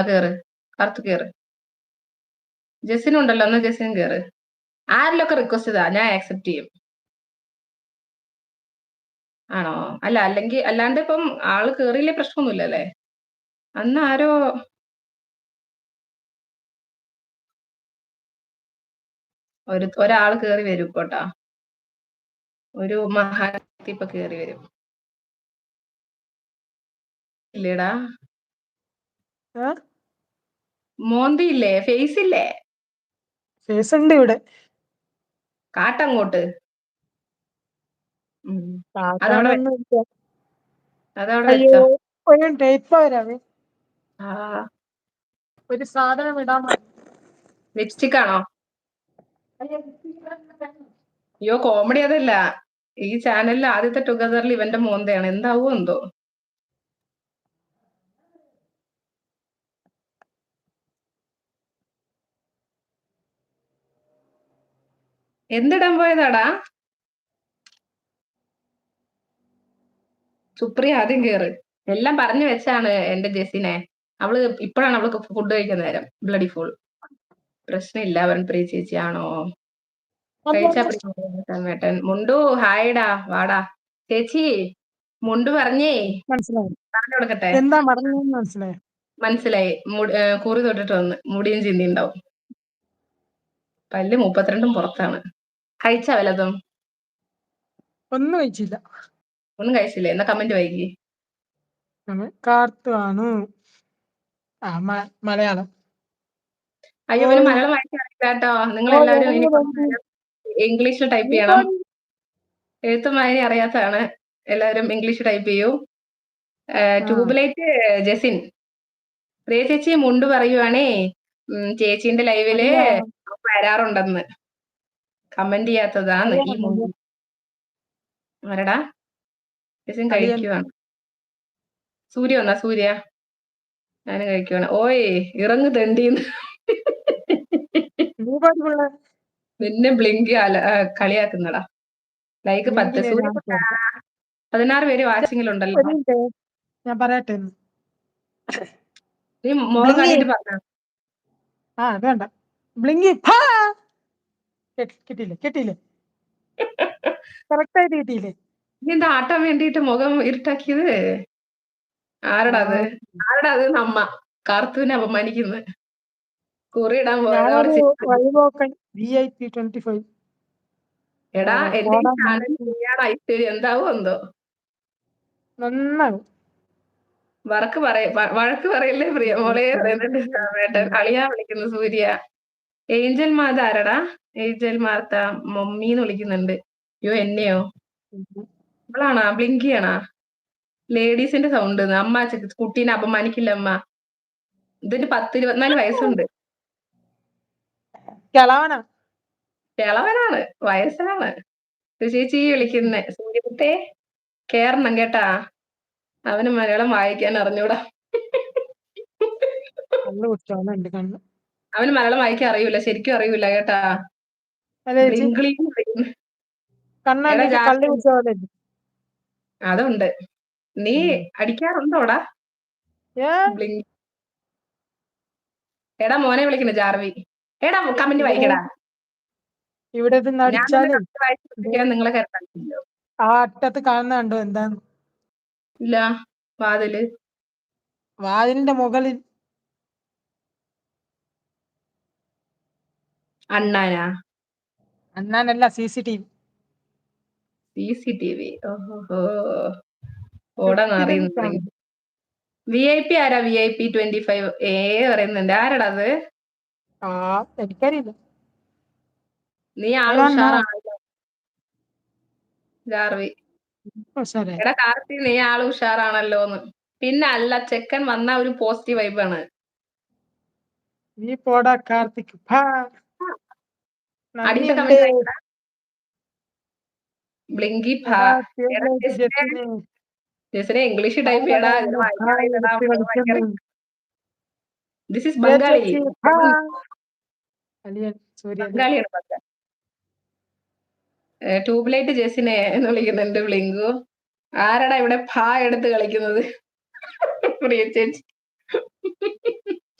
കേറ് അകത്ത് കേറ്. ജെസിനുണ്ടല്ലോ, എന്നാ ജെസിനും കേറ്. ആരിലൊക്കെ റിക്വസ്റ്റ് ചെയ്താ ഞാൻ ആക്സെപ്റ്റ് ചെയ്യും. ആണോ? അല്ല, അല്ലാണ്ട് ഇപ്പം ആള് കേറിയില്ലേ പ്രശ്നമൊന്നുമില്ലല്ലേ? അന്ന് ആരോ ഒരാൾ കേറി വരും ഇപ്പോട്ടാ. ഒരു മഹാനത്തി ഇപ്പൊ കേറി വരും. ഇല്ലേടാ, മോന്തി ഇല്ലേ, ഫേസ് ഇല്ലേ? ഫേസ് ഉണ്ട് ഇവിടെ. കാട്ടങ്ങോട്ട്. കാട്ടാനൊന്നും ഇല്ല. അതവിടെ അയ്യോ, വെച്ചോ. ഒരു ടേപ്പ് വരാവേ. ആ, ഒരു സാധനം ഇടാൻ ലിപ്സ്റ്റിക് ആണോ? അയ്യോ, കോമഡി അതല്ല. ഈ ചാനലിൽ ആദ്യത്തെ ടുഗദറിൽ ഇവന്റെ മോന്തയാണ്. എന്താവോ എന്തോ. എന്തിടാൻ പോയതാടാ? സുപ്രിയ ആദ്യം കേറ്. എല്ലാം പറഞ്ഞു വെച്ചാണ് എന്റെ ജെസിനെ. ഇപ്പോഴാണ് അവൾക്ക് ഫുഡ് കഴിക്കുന്ന നേരം. ബ്ലഡി ഫുൾ പ്രശ്നമില്ല. അവൻ പ്രിയ ചേച്ചി ആണോ? കഴിച്ചാ പ്രിയ മുണ്ടു ഹായ്ഡാ, വാടാ ചേച്ചി. മുണ്ടു പറഞ്ഞേ, മനസ്സിലായി. പറഞ്ഞു കൊടുക്കട്ടെ. എന്താ പറഞ്ഞെന്ന് മനസ്സിലായി. മനസ്സിലായി. കുറി തൊട്ടിട്ട് വന്ന് മുടിയും ചിന്തി ഉണ്ടാവും. പല്ല് 32 പുറത്താണ്. കഴിച്ചാ വല്ലതും? ഒന്നും കഴിച്ചില്ല. ഒന്നും കഴിച്ചില്ലേ? എന്നാ കമന്റ് വായിക്കി. കാർത്തു ആണ്. മലയാളം. അയ്യോ, ഇവന് മലയാളം വായിക്കാൻ അറിയില്ല കേട്ടോ. നിങ്ങൾ എല്ലാവരും ഇനി ഇംഗ്ലീഷിൽ ടൈപ്പ് ചെയ്യണം. എഴുത്തും വായന അറിയാത്തതാണ്. എല്ലാവരും ഇംഗ്ലീഷ് ടൈപ്പ് ചെയ്യൂ. ട്യൂബ്ലൈറ്റ് ജെസിൻ. പ്രിയ ചേച്ചി മുണ്ട് പറയുവാണേ, ചേച്ചിന്റെ ലൈവില് വരാറുണ്ടെന്ന്. കമന്റ് ചെയ്യാത്തതാണ് ഈ മുണ്ട്. ആരടാ? ജെസിൻ കഴിക്കുവാണ്. സൂര്യ വന്നാ? സൂര്യ, ഞാനും കഴിക്കുവാണ്. ഓയ് ഇറങ്ങു തെണ്ടീന്ന്. നിന്നെ ബ്ലിങ്ക് കളിയാക്കുന്നടാ. ലൈക്ക് 10. സൂര്യ 16 പേര് വാച്ചിങ്ങിലുണ്ടല്ലോ. ഞാൻ പറയട്ടെ. നീ മുഖം കാട്ടിട്ട് പറഞ്ഞ. വേണ്ട. ബ്ലിങ്കി കിട്ടിയില്ലേ? കറക്റ്റ് ആയിട്ട് കിട്ടിയില്ലേ? നീ എന്താ ആട്ടാൻ വേണ്ടിട്ട് മുഖം ഇരുട്ടാക്കിയത്? ആരടാ അത്? നമ്മ കാർത്തൂനെ അപമാനിക്കുന്നത്. കുറിയിടാൻ പോയതോടെ. എടാ, എന്റെ ഈ ചാനൽ ചെയ്യാൻ ഐശ്വര്യം എന്താവോ എന്തോ. നന്നാവും. വഴക്ക് പറയല്ലേ പ്രിയ മോളെ പറയുന്നുണ്ട്. കളിയാ വിളിക്കുന്നു സൂര്യ. ഏഞ്ചൽ മാത ആരടാ? ഏഞ്ചൽ മാർത്ത മമ്മീന്ന് വിളിക്കുന്നുണ്ട്. അയ്യോ, എന്നെയോ? ഇവളാണാ? ബ്ലിങ്കിയാണാ? ലേഡീസിന്റെ സൗണ്ട്. അമ്മ കുട്ടീനെ അപമാനിക്കില്ല അമ്മ. ഇതിന് 10-24 വയസ്സുണ്ട്. കിളവനാണ്, വയസ്സാണ്. ചേച്ചി വിളിക്കുന്നേ. സൂര്യകുട്ടേ കേറണം കേട്ടാ. അവന് മലയാളം വായിക്കാൻ അറിഞ്ഞൂടാ. അവന് മലയാളം വായിക്കാൻ അറിയൂല, ശരിക്കും അറിയൂല കേട്ടാ. അതുണ്ട്. നീ അടിക്കാറുണ്ടോടാ? എടാ മോനെ വിളിക്കുന്നു ജാർവി. എടാ കമന്റ് വായിക്കടാ. ഇവിടെ നിങ്ങളെ കേട്ടോ. അറ്റത്ത് കാണുന്നുണ്ടോ എന്താണ്? ഇല്ല, വാതിലിന്റെ മുകളിൽ. അണ്ണാനല്ല, CCTV. ഓഹോ, ഓടാ അറിയുന്നു. VIP ആരാ? VIP 25 പറയുന്നുണ്ട്. ആരടാ അത്? എനിക്കറിയില്ല. നീ ആള് ഉഷാറാണല്ലോ ജാർവി. എടാ കാർത്തി, നീ ആള് ഉഷാറാണല്ലോന്ന്. പിന്നെ അല്ല, ചെക്കൻ വന്ന ഒരു പോസിറ്റീവ് വൈബാണ്. നീ പോടാ കാർത്തിക്. അടിച്ച കമന്റ് വായിക്കടാ. ബ്ലിങ്കി ജെസിനെ ഇംഗ്ലീഷ് ടൈപ്പ് ചെയ്യടാ. This is Bengali. ബംഗാളിയാണ്. ട്യൂബ്ലൈറ്റ് ജെസിനെ എന്ന് വിളിക്കുന്നുണ്ട് ബ്ലിങ്കു. ആരടാ ഇവിടെ എടുത്ത് കളിക്കുന്നത്? പ്രിയ ചേച്ചി.